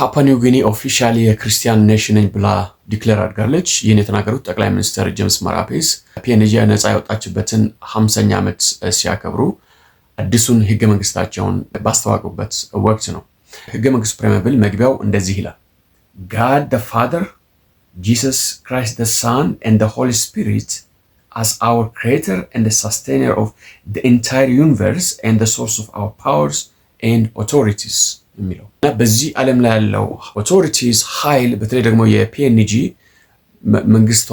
ፓፓ ኒው ጊኒ ኦፊሻሊ የክርስቲያን ኔሽን ነኝ ብላ ዲክሌር አድርጋለች። ይህን የተናገሩት ጠቅላይ ሚኒስትር ጄምስ ማራፔስ ፒኤንጂ ነፃ ያወጣችበትን 50ኛ ዓመት ሲያከብሩ አዲሱን ህገ መንግስታቸውን ባስተዋወቁበት ወቅት ነው። ህገ መንግስቱ ፕሬምብል መግቢያው እንደዚህ ይላል: God the Father, Jesus Christ the Son and the Holy Spirit as our creator and the sustainer of the entire universe and the source of our powers and authorities የሚለው እና በዚህ ዓለም ላይ ያለው authorities ኃይል በተለይ ደግሞ የፒኤንጂ መንግስቷ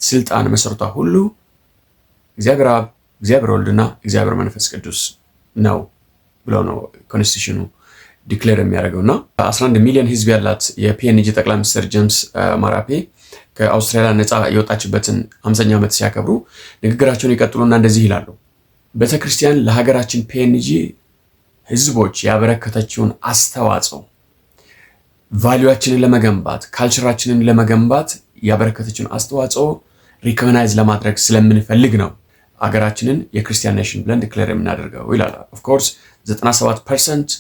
ስልጣን መሰረቷ ሁሉ እግዚአብሔር አብ፣ እግዚአብሔር ወልድና እግዚአብሔር መንፈስ ቅዱስ ነው ብለው ነው ኮንስቲቱሽኑ ዲክሌር የሚያደርገውና 11 ሚሊዮን ህዝብ ያላት የፒኤንጂ ጠቅላይ ሚኒስትር ጄምስ ማራፔ ከአውስትራሊያ ነፃ የወጣችበትን 50ኛ ዓመት ሲያከብሩ ንግግራቸውን ይቀጥሉና እንደዚህ ይላሉ: ቤተክርስቲያን ለሀገራችን ፒኤንጂ ህዝቦች ያበረከተችውን አስተዋጽኦ ቫልዩአችንን ለመገንባት ካልቸራችንን ለመገንባት ያበረከተችውን አስተዋጽኦ ሪኮግናይዝ ለማድረግ ስለምንፈልግ ነው ሀገራችንን የክርስቲያን ኔሽን ብለን ዲክሌር የምናደርገው ይላል። ኦፍ ኮርስ 97%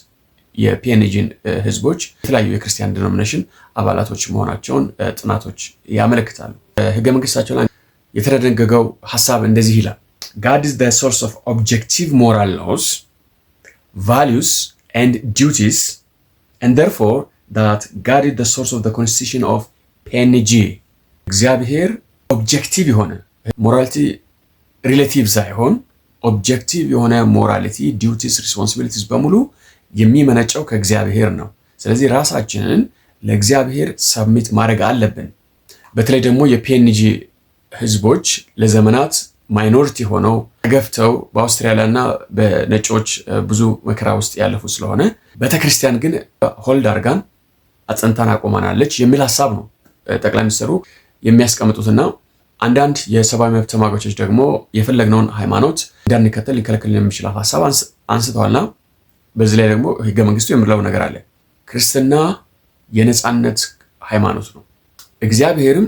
የፒኤንጂን ህዝቦች የተለያዩ የክርስቲያን ዲኖሚኔሽን አባላቶች መሆናቸውን ጥናቶች ያመለክታሉ። ህገ መንግስታቸው ላይ የተደነገገው ሐሳብ እንደዚህ ይላል: God is the source of objective moral laws, values and duties, and therefore that God is the source of the constitution of PNG. እግዚአብሔር ኦብጀክቲቭ የሆነ ሞራሊቲ ሪሌቲቭ ሳይሆን ኦብጀክቲቭ የሆነ ሞራሊቲ፣ ዲዩቲስ፣ ሪስፖንሲቢሊቲስ በሙሉ የሚመነጨው ከእግዚአብሔር ነው። ስለዚህ ራሳችንን ለእግዚአብሔር ሰብሚት ማድረግ አለብን። በተለይ ደግሞ የፒኤንጂ ህዝቦች ለዘመናት ማይኖሪቲ ሆነው ተገፍተው በአውስትራሊያና በነጮች ብዙ መከራ ውስጥ ያለፉ ስለሆነ ቤተክርስቲያን ግን ሆልድ አርጋን አጽንታን አቆማናለች የሚል ሐሳብ ነው ጠቅላይ ሚኒስትሩ የሚያስቀምጡትና አንዳንድ የሰብአዊ መብት ተሟጋቾች ደግሞ የፈለግነውን ሃይማኖት እንዳንከተል ሊከለክልን የሚችል ሐሳብ አንስተዋልና በዚህ ላይ ደግሞ ህገ መንግስቱ የሚለው ነገር አለ። ክርስትና የነጻነት ሃይማኖት ነው። እግዚአብሔርም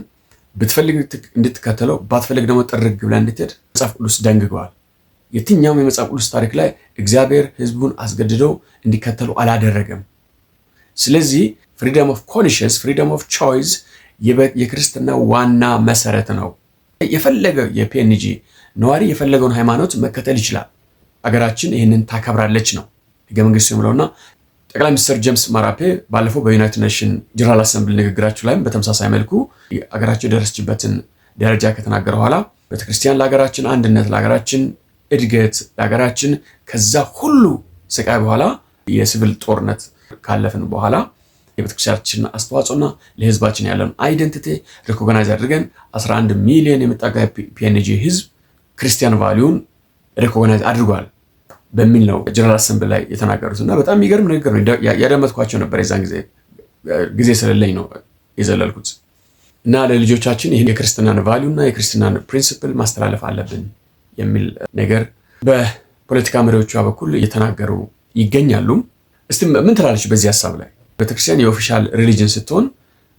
ብትፈልግ እንድትከተለው ባትፈልግ ደግሞ ጥርግ ብላ እንድትሄድ መጽሐፍ ቅዱስ ደንግገዋል። የትኛውም የመጽሐፍ ቅዱስ ታሪክ ላይ እግዚአብሔር ህዝቡን አስገድደው እንዲከተሉ አላደረገም። ስለዚህ ፍሪደም ኦፍ ኮንሽንስ፣ ፍሪደም ኦፍ ቾይስ የክርስትና ዋና መሰረት ነው። የፈለገ የፒኤንጂ ነዋሪ የፈለገውን ሃይማኖት መከተል ይችላል። ሀገራችን ይህንን ታከብራለች ነው ህገ መንግስቱ የሚለውና ጠቅላይ ሚኒስትር ጄምስ ማራፔ ባለፈው በዩናይትድ ኔሽን ጀነራል አሰምብሊ ንግግራቸው ላይም በተመሳሳይ መልኩ ሀገራቸው የደረሰችበትን ደረጃ ከተናገረ በኋላ ቤተክርስቲያን ለሀገራችን አንድነት፣ ለሀገራችን እድገት፣ ለሀገራችን ከዛ ሁሉ ስቃይ በኋላ የሲቪል ጦርነት ካለፍን በኋላ የቤተክርስቲያናችን አስተዋጽኦና ለህዝባችን ያለን አይደንቲቲ ሪኮግናይዝ አድርገን 11 ሚሊዮን የሚጠጋ ፒኤንጂ ህዝብ ክርስቲያን ቫልዩን ሪኮግናይዝ አድርጓል በሚል ነው ጀነራል አሰምብሊ ላይ የተናገሩት እና በጣም የሚገርም ነገር ነው። ያደመጥኳቸው ነበር። የዛን ጊዜ ስለሌለኝ ነው የዘለልኩት እና ለልጆቻችን ይህን የክርስትናን ቫልዩና የክርስትናን ፕሪንሲፕል ማስተላለፍ አለብን የሚል ነገር በፖለቲካ መሪዎቿ በኩል እየተናገሩ ይገኛሉ። እስቲ ምን ትላለች በዚህ ሀሳብ ላይ? ቤተክርስቲያን የኦፊሻል ሪሊጅን ስትሆን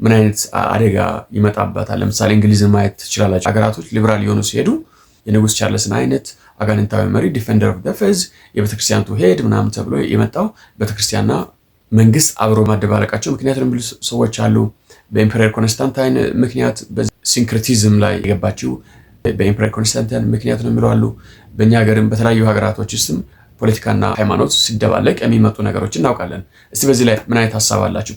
ምን አይነት አደጋ ይመጣባታል? ለምሳሌ እንግሊዝን ማየት ትችላላችሁ። ሀገራቶች ሊበራል የሆኑ ሲሄዱ የንጉስ ቻርልስን አይነት አጋንንታዊ መሪ ዲፌንደር ኦፍ ዘ ፌዝ የቤተክርስቲያኑ ሄድ ምናምን ተብሎ የመጣው ቤተክርስቲያንና መንግስት አብሮ ማደባለቃቸው ምክንያት ነው የሚሉ ሰዎች አሉ። በኢምፔሪየር ኮንስታንታይን ምክንያት በሲንክሬቲዝም ላይ የገባችው በኢምፔሪየር ኮንስታንታይን ምክንያት ነው የሚሉ አሉ። በእኛ ሀገርም በተለያዩ ሀገራቶች ውስጥም ፖለቲካና ሃይማኖት ሲደባለቅ የሚመጡ ነገሮችን እናውቃለን። እስቲ በዚህ ላይ ምን አይነት ሀሳብ አላችሁ?